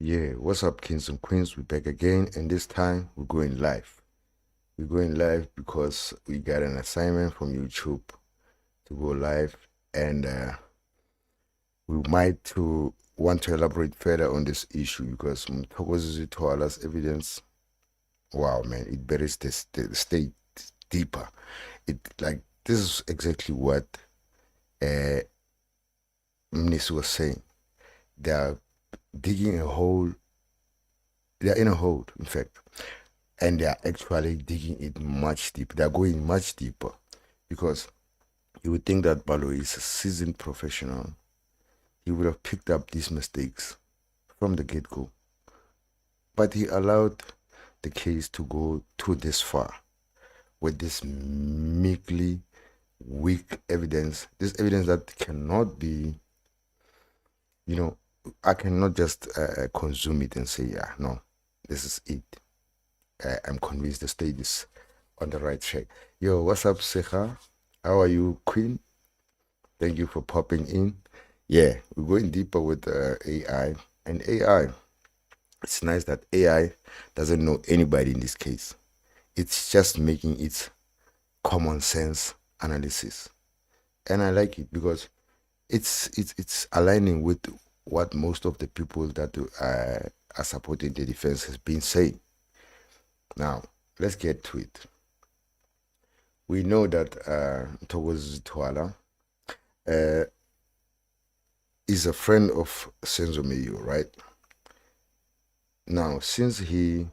Yeah, what's up, kings and queens? We're back again, and this time we're going live. We're going live because we got an assignment from YouTube to go live, and we might to want to elaborate further on this issue because Mthokozisi Thwala's evidence, wow, man, it buries the state deeper. It like this is exactly what uh, Mnis was saying. They are digging a hole. They are in a hole, in fact, and they are actually digging it much deeper. They are going much deeper because you would think that Balo is a seasoned professional. He would have picked up these mistakes from the get-go, but he allowed the case to go to this far with this meekly weak evidence, this evidence that cannot be, you know, I cannot just consume it and say, yeah, no, this is it. I'm convinced the state is on the right track. Yo, what's up, Seha? How are you, Queen? Thank you for popping in. Yeah, we're going deeper with AI. And AI, it's nice that AI doesn't know anybody in this case. It's just making its common sense analysis. And I like it because it's aligning with what most of the people that are supporting the defense has been saying. Now, let's get to it. We know that Mthokozisi Thwala is a friend of Senzo Meyo, right? Now, since he's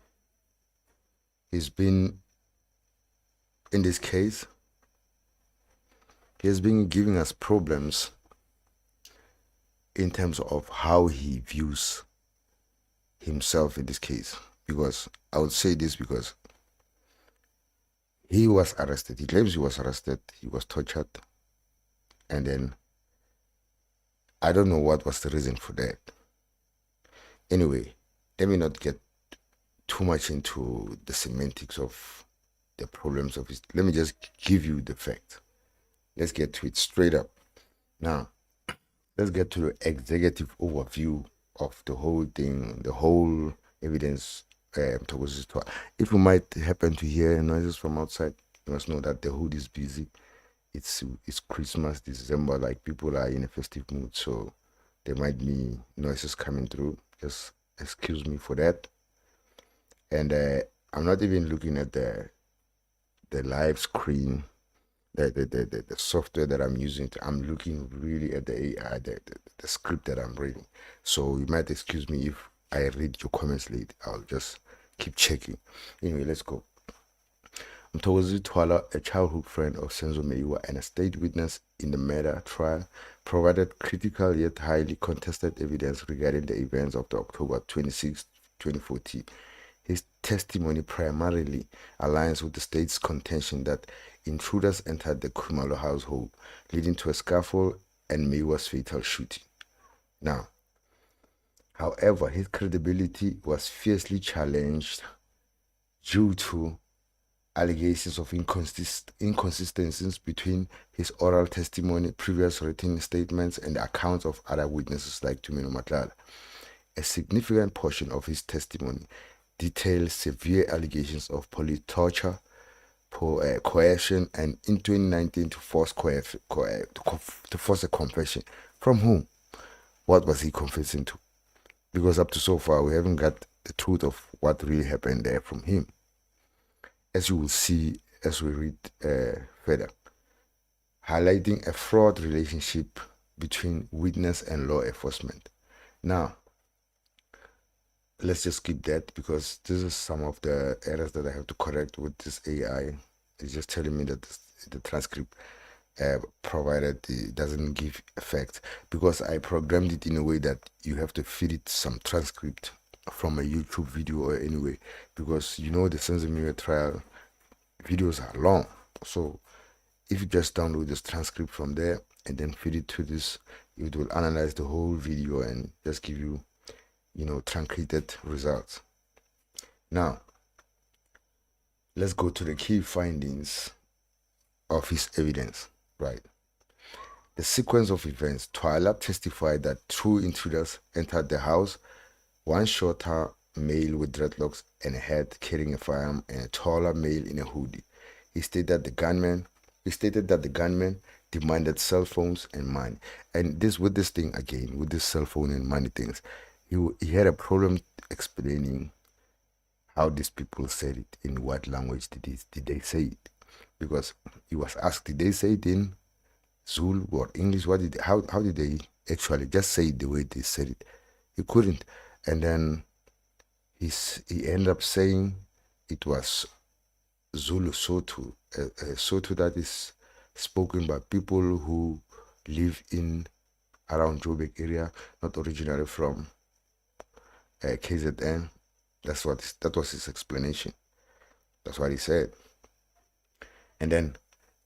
been in this case, he has been giving us problems in terms of how he views himself in this case. Because I would say this because he was arrested. He claims he was arrested. He was tortured. And then I don't know what was the reason for that. Anyway, let me not get too much into the semantics of the problems of his. Let me just give you the facts. Let's get to it straight up. Now, let's get to the executive overview of the whole thing, the whole evidence. If you might happen to hear noises from outside, you must know that the hood is busy. It's Christmas, December, like people are in a festive mood, so there might be noises coming through. Just excuse me for that. And I'm not even looking at the live screen, the software that I'm using. I'm looking really at the AI, the script that I'm reading. So you might excuse me if I read your comments late. I'll just keep checking. Anyway, let's go. Mthokozisi Thwala, a childhood friend of Senzo Meyiwa and a state witness in the murder trial, provided critical yet highly contested evidence regarding the events of the October 26, 2014. His testimony primarily aligns with the state's contention that intruders entered the Khumalo household, leading to a scuffle and Meyiwa's fatal shooting. Now, however, his credibility was fiercely challenged due to allegations of inconsistencies between his oral testimony, previous written statements, and the accounts of other witnesses like Tumino Matlala. A significant portion of his testimony details severe allegations of police torture, coercion, and in 2019 to force a confession. From whom? What was he confessing to? Because up to so far, we haven't got the truth of what really happened there from him. As you will see as we read further, highlighting a fraught relationship between witness and law enforcement. Now, let's just skip that because this is some of the errors that I have to correct with this AI. It's just telling me that the transcript provided it doesn't give effect because I programmed it in a way that you have to feed it some transcript from a YouTube video or anyway, because you know the Senzo Meyo trial videos are long. So if you just download this transcript from there and then feed it to this, it will analyze the whole video and just give you, truncated results. Now, let's go to the key findings of his evidence, right? The sequence of events. Thwala testified that two intruders entered the house One shorter male with dreadlocks and a hat carrying a firearm, and a taller male in a hoodie. He stated that the gunman demanded cell phones and money. And with this thing again, with this cell phone and money things, he had a problem explaining how these people said it, in what language did they say it, because he was asked, did they say it in Zulu or English? How did they actually just say it the way they said it? He couldn't, and then he ended up saying it was Zulu Sotho, Sotho that is spoken by people who live in around Joburg area, not originally from KZN. That was his explanation. That's what he said. And then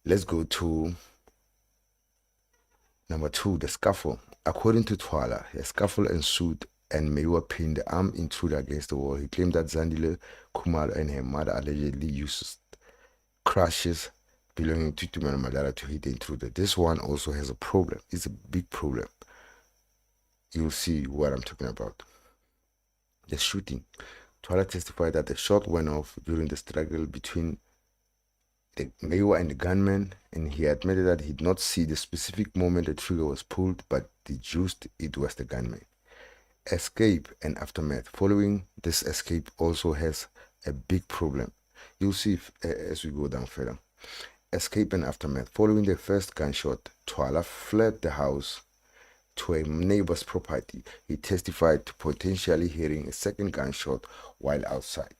let's go to number 2, the scuffle. According to Thwala, a scuffle ensued and Mewa pinned the armed intruder against the wall. He claimed that Zandile Kumalo and her mother allegedly used crashes belonging to Tumelo Madara to hit the intruder. This one also has a problem. It's a big problem. You'll see what I'm talking about. The shooting. Thwala testified that the shot went off during the struggle between the Mewa and the gunman, and he admitted that he did not see the specific moment the trigger was pulled, but deduced it was the gunman. Escape and aftermath. Following this escape also has a big problem. You'll see as we go down further. Escape and aftermath. Following the first gunshot, Thwala fled the house to a neighbor's property. He testified to potentially hearing a second gunshot while outside,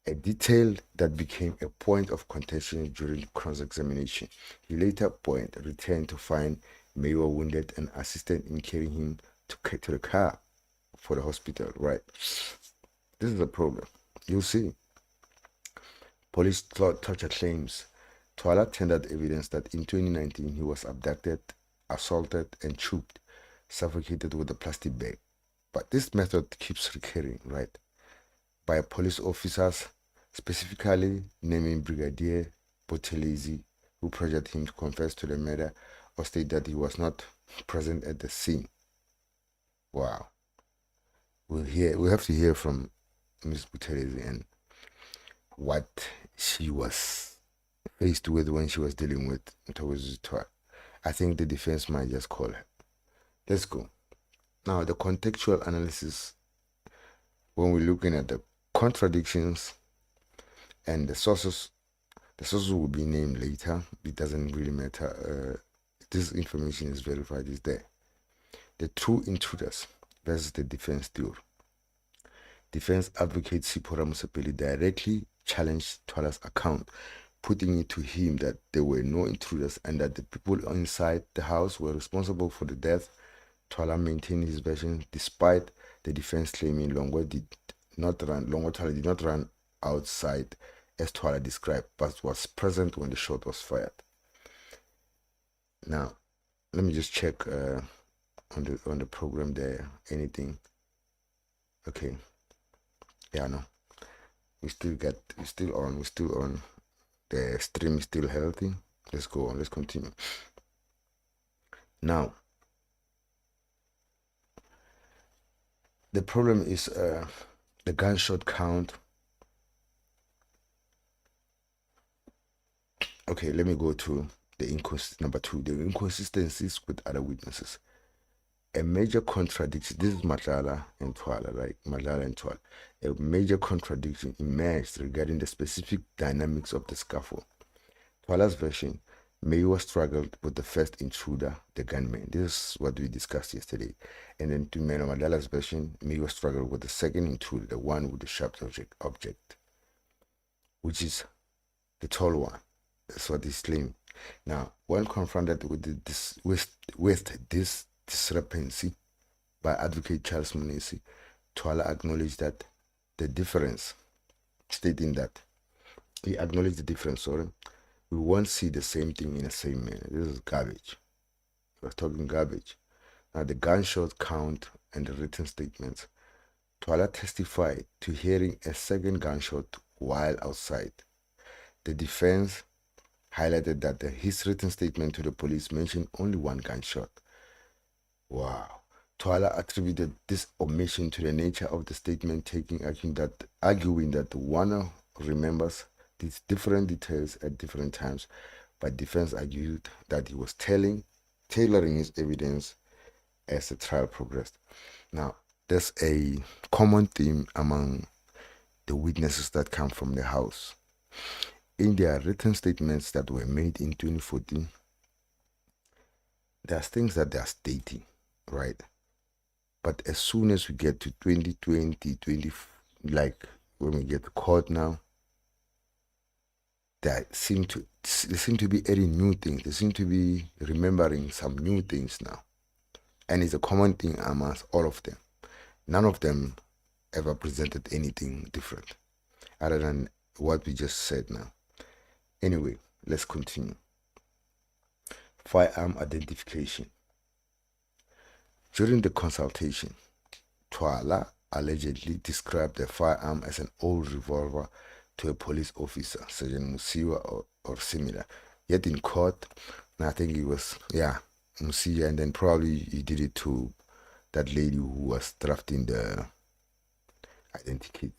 a detail that became a point of contention during cross-examination. He later returned to find Mayor wounded and assisted in carrying him to the car for the hospital. Right. This is a problem. You'll see. Police torture claims. Thwala tendered evidence that in 2019 he was abducted, assaulted, and choked, suffocated with a plastic bag. But this method keeps recurring, right? By police officers, specifically naming Brigadier Mthokozisi, who pressured him to confess to the murder or state that he was not present at the scene. Wow. We have to hear from Ms. Mthokozisi and what she was faced with when she was dealing with Mthokozisi Thwala. I think the defense might just call her. Let's go. Now, the contextual analysis, when we're looking at the contradictions and the sources will be named later. It doesn't really matter. This information is verified, is there. The true intruders versus the defense theory. Defense advocate Sipora Musapeli directly challenged Thwala's account, putting it to him that there were no intruders and that the people inside the house were responsible for the death. Thwala maintained his version despite the defense claiming Thwala did not run outside as Thwala described, but was present when the shot was fired. Now, let me just check on the program there. Anything? Okay. Yeah, no. We're still on. The stream is still healthy. Let's go on. Let's continue. Now, the problem is the gunshot count. Okay, let me go to number 2, the inconsistencies with other witnesses. A major contradiction. This is Madlala and Thwala, right? Madlala and Thwala. A major contradiction emerged regarding the specific dynamics of the scuffle. Thwala's version, Mewa struggled with the first intruder, the gunman. This is what we discussed yesterday. And then to Madlala's version, Mewa struggled with the second intruder, the one with the sharp object, which is the tall one. That's what he's claiming. Now, when confronted with this discrepancy by advocate Charles Munisi, Thwala acknowledged that the difference, stating that he acknowledged the difference, we won't see the same thing in the same manner. This is garbage. We're talking garbage. Now, the gunshot count and the written statements. Thwala testified to hearing a second gunshot while outside. The defense highlighted that his written statement to the police mentioned only one gunshot. Wow. Thwala attributed this omission to the nature of the statement, arguing that one remembers these different details at different times, but defense argued that he was tailoring his evidence as the trial progressed. Now, there's a common theme among the witnesses that come from the house. In their written statements that were made in 2014, there's things that they are stating, right? But as soon as we get to 2020, like when we get to court now, they seem to be adding new things. They seem to be remembering some new things now. And it's a common thing amongst all of them. None of them ever presented anything different other than what we just said now. Anyway, let's continue. Firearm identification. During the consultation, Thwala allegedly described the firearm as an old revolver to a police officer, Sergeant Musiwa or similar. Yet in court, I think it was, Musiwa, and then probably he did it to that lady who was drafting the identikit.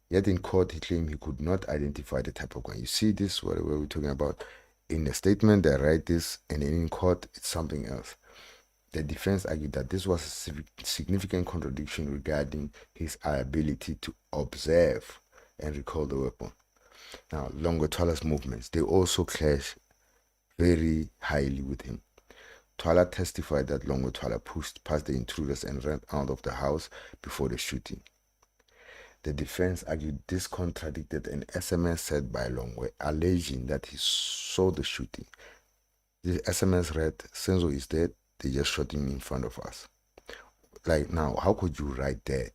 Yet in court, he claimed he could not identify the type of gun. You see this, what we're talking about? In the statement, they write this, and then in court, it's something else. The defense argued that this was a significant contradiction regarding his ability to observe and recall the weapon. Now, Longo Thwala's movements, they also clash very highly with him. Thwala testified that Longo Thwala pushed past the intruders and ran out of the house before the shooting. The defense argued this contradicted an SMS sent by Longo alleging that he saw the shooting. The SMS read, "Senzo is dead, they just shot him in front of us." Like, now, how could you write that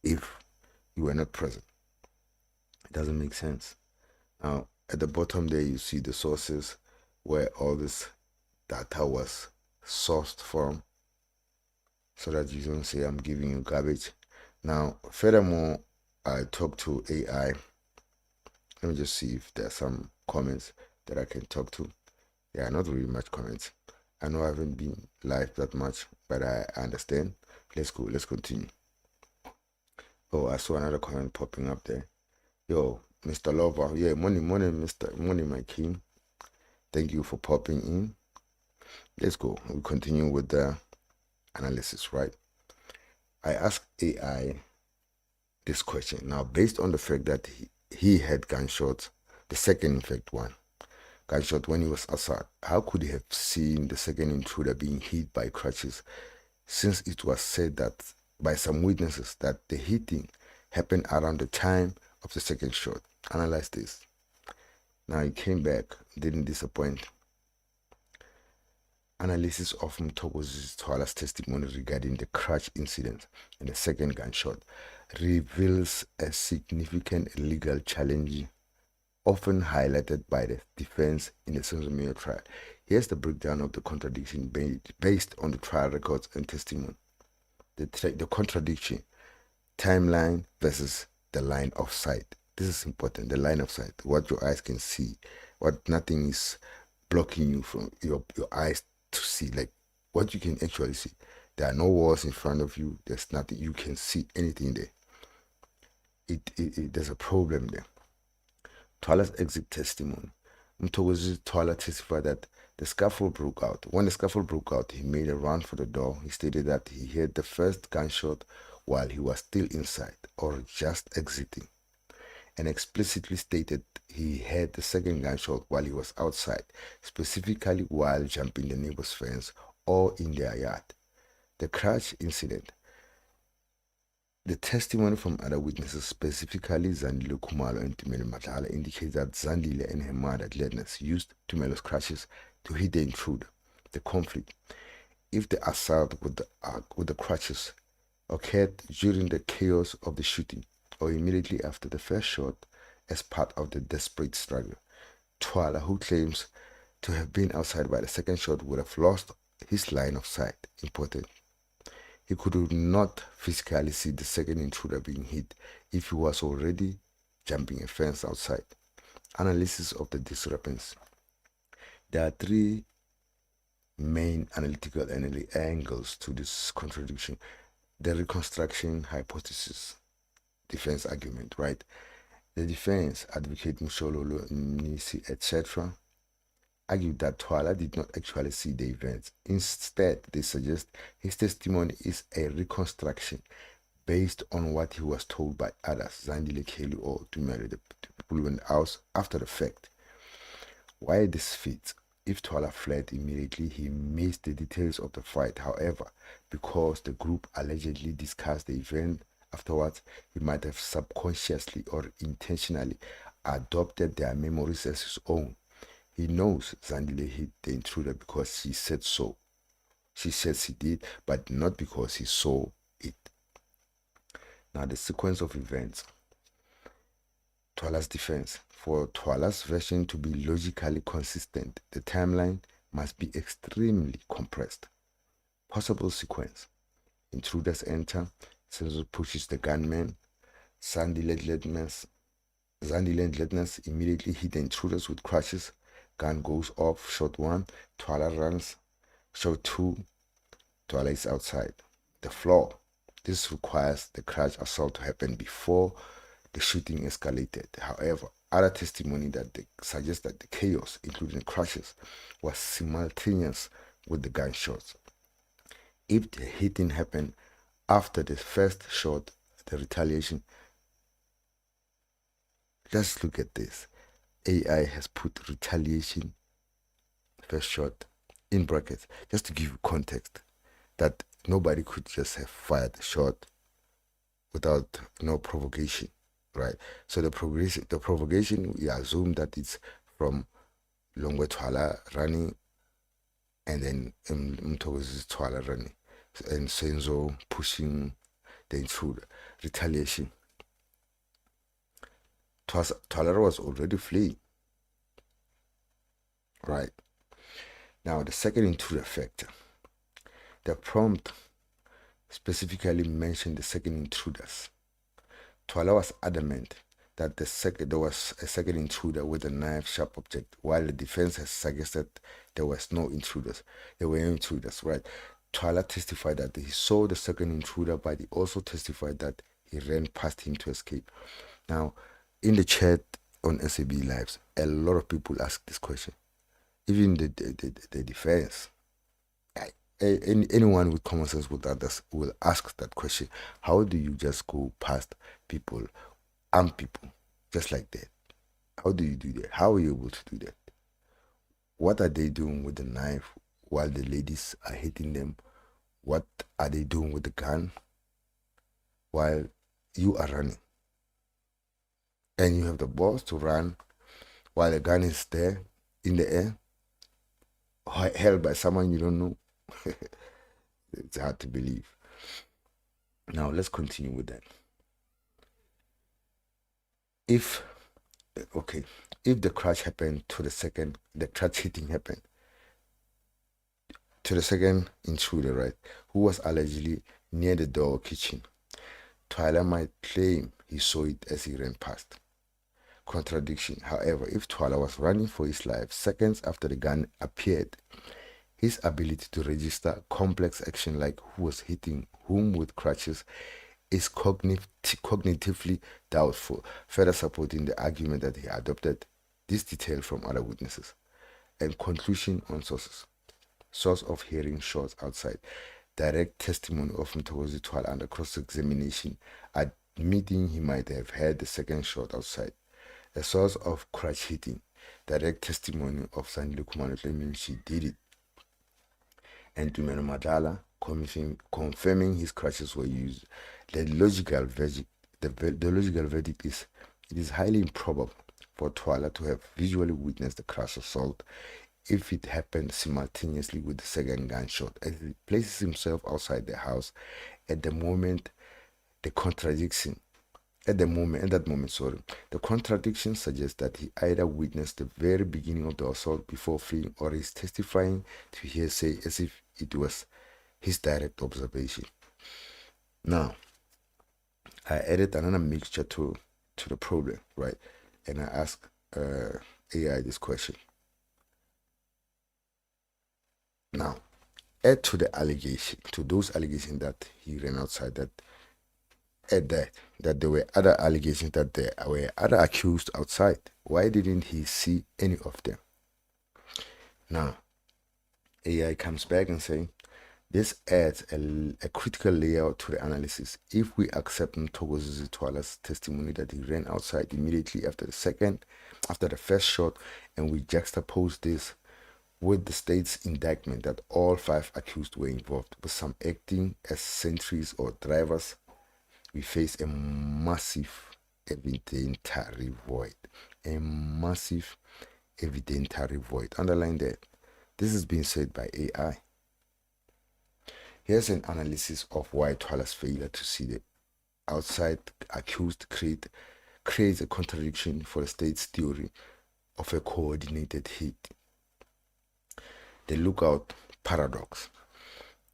if you were not present? It doesn't make sense. Now, at the bottom there, you see the sources where all this data was sourced from, so that you don't say I'm giving you garbage. Now, furthermore, I talked to AI. Let me just see if there are some comments that I can talk to. Yeah, not really much comments. I know I haven't been live that much, but I understand. Let's go. Let's continue. Oh, I saw another comment popping up there. Yo, Mr. Lover. Yeah, money, Mr. Money, my king. Thank you for popping in. Let's go. We continue with the analysis, right? I asked AI this question. Now, based on the fact that he had gunshots, the second, in fact, one gunshot when he was outside, how could he have seen the second intruder being hit by crutches, since it was said that by some witnesses that the hitting happened around the time of the second shot? Analyze this. Now, he came back, didn't disappoint. Analysis of Mthokozisi Thwala's testimony regarding the crutch incident and the second gunshot reveals a significant legal challenge often highlighted by the defense in the Senzo trial. Here's the breakdown of the contradiction based on the trial records and testimony. The contradiction, timeline versus the line of sight. This is important, the line of sight, what your eyes can see, what nothing is blocking you from your eyes to see, like what you can actually see. There are no walls in front of you, there's nothing, you can see anything there. There's a problem there. Thwala's exit testimony. Mthokozisi Thwala testified that the scuffle broke out. When the scuffle broke out, he made a run for the door. He stated that he heard the first gunshot while he was still inside or just exiting, and explicitly stated he heard the second gunshot while he was outside, specifically while jumping the neighbor's fence or in their yard. The crutch incident. The testimony from other witnesses, specifically Zandile Khumalo and Tumelo Madlala, indicates that Zandile and her mother Gladness used Tumelo's crutches to hit the intruder. The conflict, if the assault with the crutches occurred during the chaos of the shooting or immediately after the first shot as part of the desperate struggle, Thwala, who claims to have been outside by the second shot, would have lost his line of sight. Important. He could not physically see the second intruder being hit if he was already jumping a fence outside. Analysis of the discrepancy. There are three main analytical angles to this contradiction. The reconstruction hypothesis defense argument, right? The defense, advocate Mushololo, Nisi, etc., argued that Thwala did not actually see the events. Instead, they suggest his testimony is a reconstruction based on what he was told by others, Zandile Kelu or Tumere, the people in the house, after the fact. Why this fits? If Thwala fled immediately, he missed the details of the fight. However, because the group allegedly discussed the event afterwards, he might have subconsciously or intentionally adopted their memories as his own. He knows Zandile hit the intruder because she said so. She says he did, but not because he saw it. Now, the sequence of events. Thwala's defense. For Thwala's version to be logically consistent, the timeline must be extremely compressed. Possible sequence. Intruders enter, Senzo pushes the gunman, Zandile and Letness immediately hit the intruders with crutches, gun goes off, shot 1, Thwala runs, shot 2, Thwala is outside. The flaw. This requires the crutch assault to happen before the shooting escalated. However, other testimony suggests that the chaos, including crashes, was simultaneous with the gunshots. If the hitting happened after the first shot, the retaliation. Let's look at this. AI has put retaliation, first shot, in brackets, just to give you context that nobody could just have fired a shot without no provocation. Right, so the provocation, we assume that it's from Longwe Thwala running, and then Mthokozisi Thwala running, and Senzo pushing the intruder. Retaliation. Thwala was already fleeing. Right. Now the second intruder factor. The prompt specifically mentioned the second intruders. Thwala was adamant that there was a second intruder with a knife sharp object, while the defense has suggested there was no intruders. There were no intruders, right? Thwala testified that he saw the second intruder, but he also testified that he ran past him to escape. Now, in the chat on SAB Lives, a lot of people ask this question. Even the defense. Anyone with common sense will ask that question. How do you just go past people, armed people, just like that? How do you do that? How are you able to do that? What are they doing with the knife while the ladies are hitting them? What are they doing with the gun while you are running? And you have the balls to run while the gun is there in the air, held by someone you don't know. It's hard to believe. Now let's continue with that. If the crash happened to the crash hitting happened to the second intruder, right, who was allegedly near the door kitchen, Thwala might claim he saw it as he ran past. Contradiction. However, if Thwala was running for his life seconds after the gun appeared, his ability to register complex action like who was hitting whom with crutches is cognitively doubtful, further supporting the argument that he adopted this detail from other witnesses. And conclusion on sources. Source of hearing shots outside. Direct testimony of Mthokozisi Thwala under cross-examination, admitting he might have had the second shot outside. A source of crutch hitting. Direct testimony of Zandile Khumalo claiming she did it. And Tumelo Madlala confirming his crutches were used. The logical verdict is it is highly improbable for Thwala to have visually witnessed the crash assault if it happened simultaneously with the second gunshot, as he places himself outside the house at the moment. The contradiction suggests that he either witnessed the very beginning of the assault before fleeing, or is testifying to hearsay as if it was his direct observation. Now, I added another mixture to the problem, right? And I asked AI this question. Now, add to those allegations that he ran outside, that there were other allegations that there were other accused outside. Why didn't he see any of them? Now, AI comes back and saying, this adds a critical layer to the analysis. If we accept Mthokozisi Thwala's testimony that he ran outside immediately after the first shot, and we juxtapose this with the state's indictment that all 5 accused were involved, with some acting as sentries or drivers, we face a massive evidentiary void. A massive evidentiary void. Underline that. This is being said by AI. Here's an analysis of why Thwala's failure to see the outside accused creates a contradiction for the state's theory of a coordinated hit. The lookout paradox.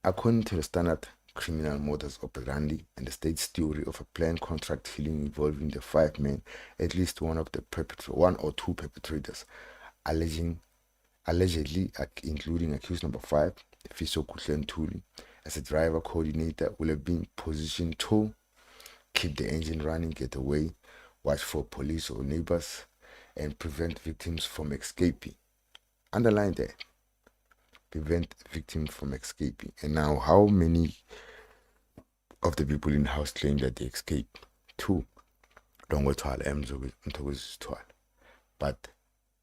According to the standard criminal modus operandi and the state's theory of a planned contract killing involving the 5 men, at least one or 2 perpetrators, allegedly including accused number 5, Mthokozisi Thwala, as a driver coordinator, will have been positioned to keep the engine running, get away, watch for police or neighbors, and prevent victims from escaping. Underline that. Prevent victims from escaping. And now, how many of the people in the house claim that they escaped? 2. Thwala, Mthokozisi Thwala. But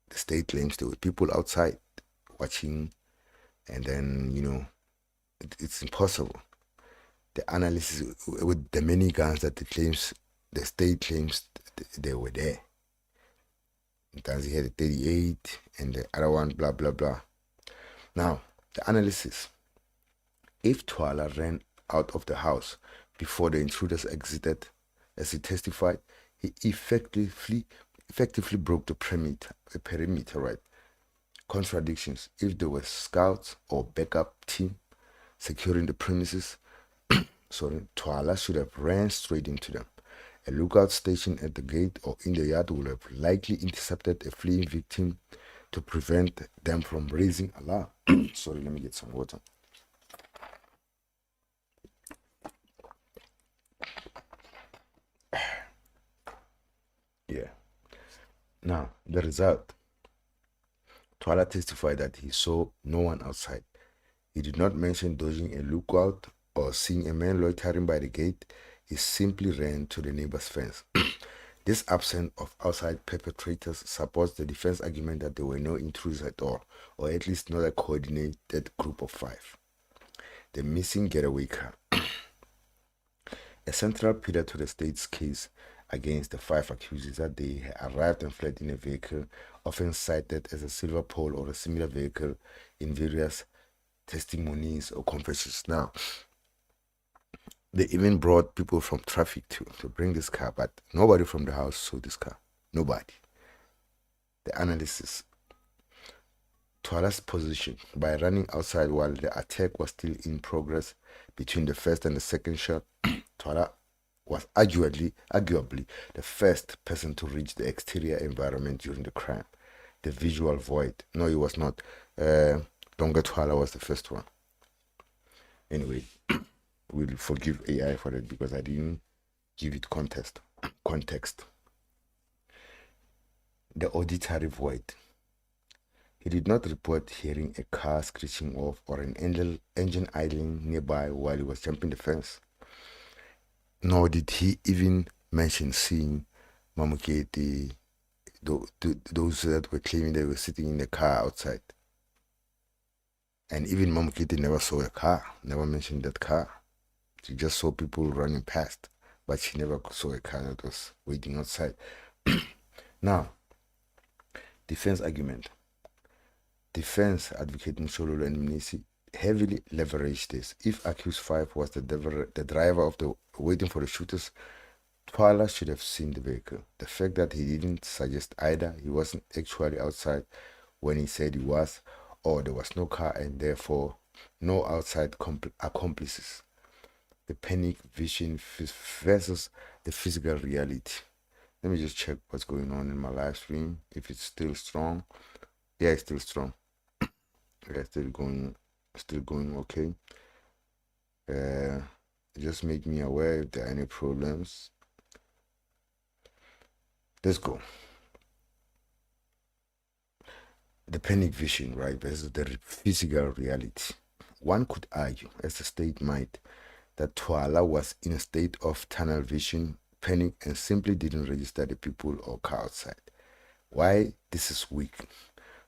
the state claims there were people outside watching, and then, it's impossible. The analysis with the many guns that the state claims they were there. He had a 38 and the other one, blah, blah, blah. Now, the analysis. If Thwala ran out of the house before the intruders exited, as he testified, he effectively broke the perimeter, right? Contradictions. If there were scouts or backup team securing the premises, Thwala should have ran straight into them. A lookout station at the gate or in the yard would have likely intercepted a fleeing victim to prevent them from raising alarm. Sorry, let me get some water. Yeah. Now, the result. Thwala testified that he saw no one outside. He did not mention dodging a lookout or seeing a man loitering by the gate. He simply ran to the neighbor's fence. This absence of outside perpetrators supports the defense argument that there were no intruders at all, or at least not a coordinated group of 5. The missing getaway car. A central pillar to the state's case against the 5 accused is that they arrived and fled in a vehicle, often cited as a silver pole or a similar vehicle in various testimonies or confessions. Now, they even brought people from traffic to bring this car, but nobody from the house saw this car. Nobody. The analysis. Thwala's position. By running outside while the attack was still in progress between the first and the second shot, Thwala was arguably the first person to reach the exterior environment during the crime. The visual void. No, he was not. Thwala was the first one. Anyway, we'll forgive AI for that because I didn't give it context. The auditory void. He did not report hearing a car screeching off or an engine idling nearby while he was jumping the fence. Nor did he even mention seeing Mamukete, those that were claiming they were sitting in the car outside. And even Mamukete never saw a car, never mentioned that car. She just saw people running past, but she never saw a car that was waiting outside. Now, defense argument. Defense advocate Msololo and Mnisi heavily leveraged this. If accused 5 was the driver of the waiting for the shooters, Thwala should have seen the vehicle. The fact that he didn't suggest either he wasn't actually outside when he said he was, or there was no car and therefore no outside accomplices. The panic vision versus the physical reality. Let me just check what's going on in my live stream, if it's still strong. Yeah, it's still strong. Yeah, it's still going Still going okay. Just make me aware if there are any problems. Let's go. The panic vision, right, versus the physical reality. One could argue, as the state might, that Thwala was in a state of tunnel vision, panic, and simply didn't register the people or car outside. Why this is weak?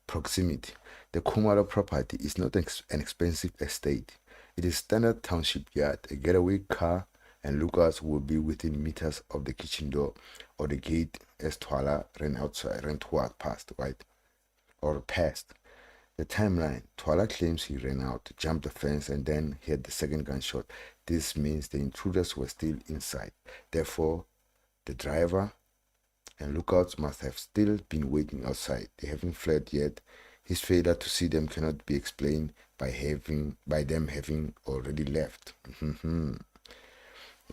Proximity. The Kumalo property is not an expensive estate. It is standard township yard. A getaway car and lookouts will be within meters of the kitchen door or the gate as Thwala ran toward past, right? Or past. The timeline. Thwala claims he ran out, jumped the fence, and then heard the second gunshot. This means the intruders were still inside. Therefore, the driver and lookouts must have still been waiting outside. They haven't fled yet. His failure to see them cannot be explained by them having already left.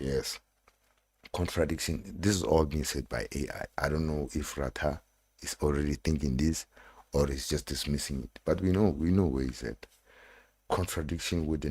Yes. Contradiction. This is all being said by AI. I don't know if Rata is already thinking this or is just dismissing it. But we know where he's at. Contradiction with the